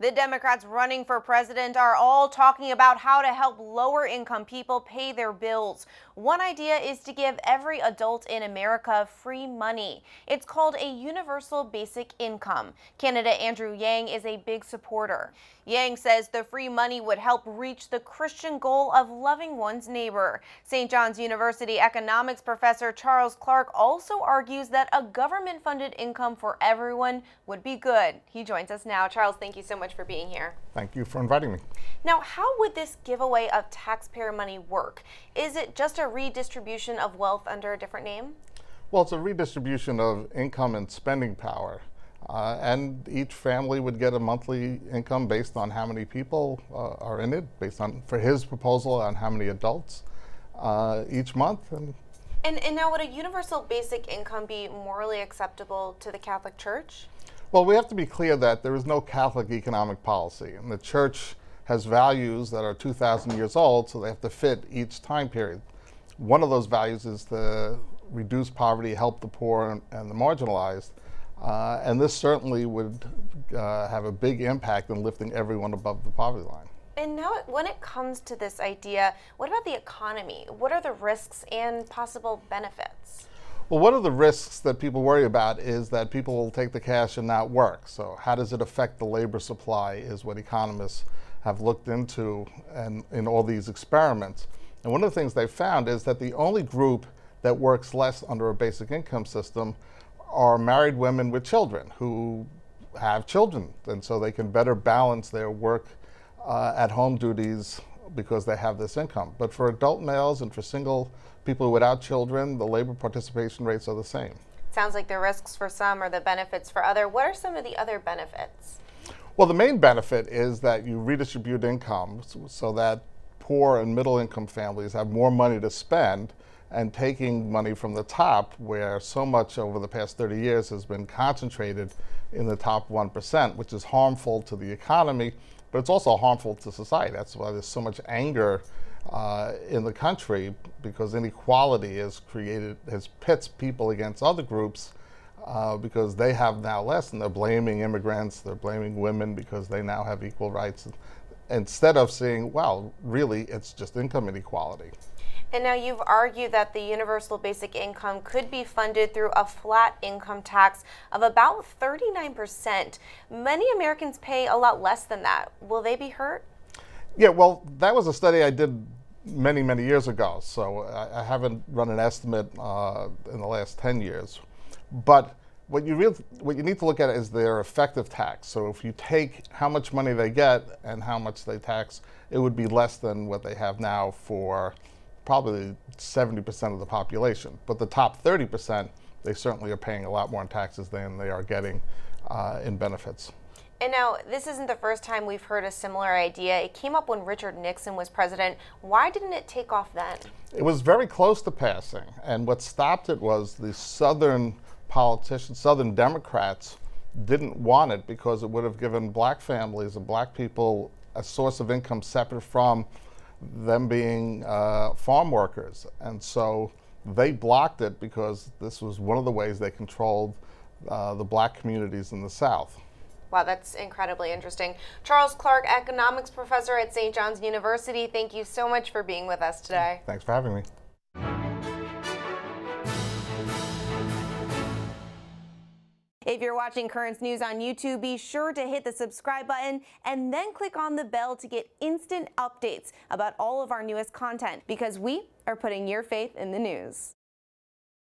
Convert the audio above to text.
The Democrats running for president are all talking about how to help lower income people pay their bills. One idea is to give every adult in America free money. It's called a universal basic income. Candidate Andrew Yang is a big supporter. Yang says the free money would help reach the Christian goal of loving one's neighbor. St. John's University economics professor Charles Clark also argues that a government-funded income for everyone would be good. He joins us now. Charles, thank you so much for being here. Thank you for inviting me. Now, how would this giveaway of taxpayer money work? Is it just a redistribution of wealth under a different name? Well, it's a redistribution of income and spending power. And each family would get a monthly income based on how many people are in it, based on, for his proposal, on how many adults each month. And now, would a universal basic income be morally acceptable to the Catholic Church? Well, we have to be clear that there is no Catholic economic policy, and the Church has values that are 2,000 years old, so they have to fit each time period. One of those values is to reduce poverty, help the poor and the marginalized, and this certainly would have a big impact in lifting everyone above the poverty line. And now, when it comes to this idea, what about the economy? What are the risks and possible benefits? Well, one of the risks that people worry about is that people will take the cash and not work. So how does it affect the labor supply is what economists have looked into and in all these experiments. And one of the things they've found is that the only group that works less under a basic income system are married women with children who have children. And so they can better balance their work at home duties because they have this income. But for adult males and for single people without children, the labor participation rates are the same. Sounds like the risks for some are the benefits for other. What are some of the other benefits? Well, the main benefit is that you redistribute income so that poor and middle income families have more money to spend, and taking money from the top, where so much over the past 30 years has been concentrated in the top 1%, which is harmful to the economy, but it's also harmful to society. That's why there's so much anger in the country, because inequality has pits people against other groups because they have now less, and they're blaming immigrants, they're blaming women because they now have equal rights, instead of seeing, well, really, it's just income inequality. And now you've argued that the universal basic income could be funded through a flat income tax of about 39%. Many Americans pay a lot less than that. Will they be hurt? Yeah, well, that was a study I did many, many years ago, so I haven't run an estimate in the last 10 years. But what you need to look at is their effective tax. So if you take how much money they get and how much they tax, it would be less than what they have now for probably 70% of the population. But the top 30%, they certainly are paying a lot more in taxes than they are getting in benefits. And now, this isn't the first time we've heard a similar idea. It came up when Richard Nixon was president. Why didn't it take off then? It was very close to passing, and what stopped it was the Southern politicians, Southern Democrats, didn't want it because it would have given black families and black people a source of income separate from them being farm workers. And so they blocked it because this was one of the ways they controlled the black communities in the South. Wow, that's incredibly interesting. Charles Clark, economics professor at St. John's University, thank you so much for being with us today. Thanks for having me. If you're watching Currents News on YouTube, be sure to hit the subscribe button and then click on the bell to get instant updates about all of our newest content, because we are putting your faith in the news.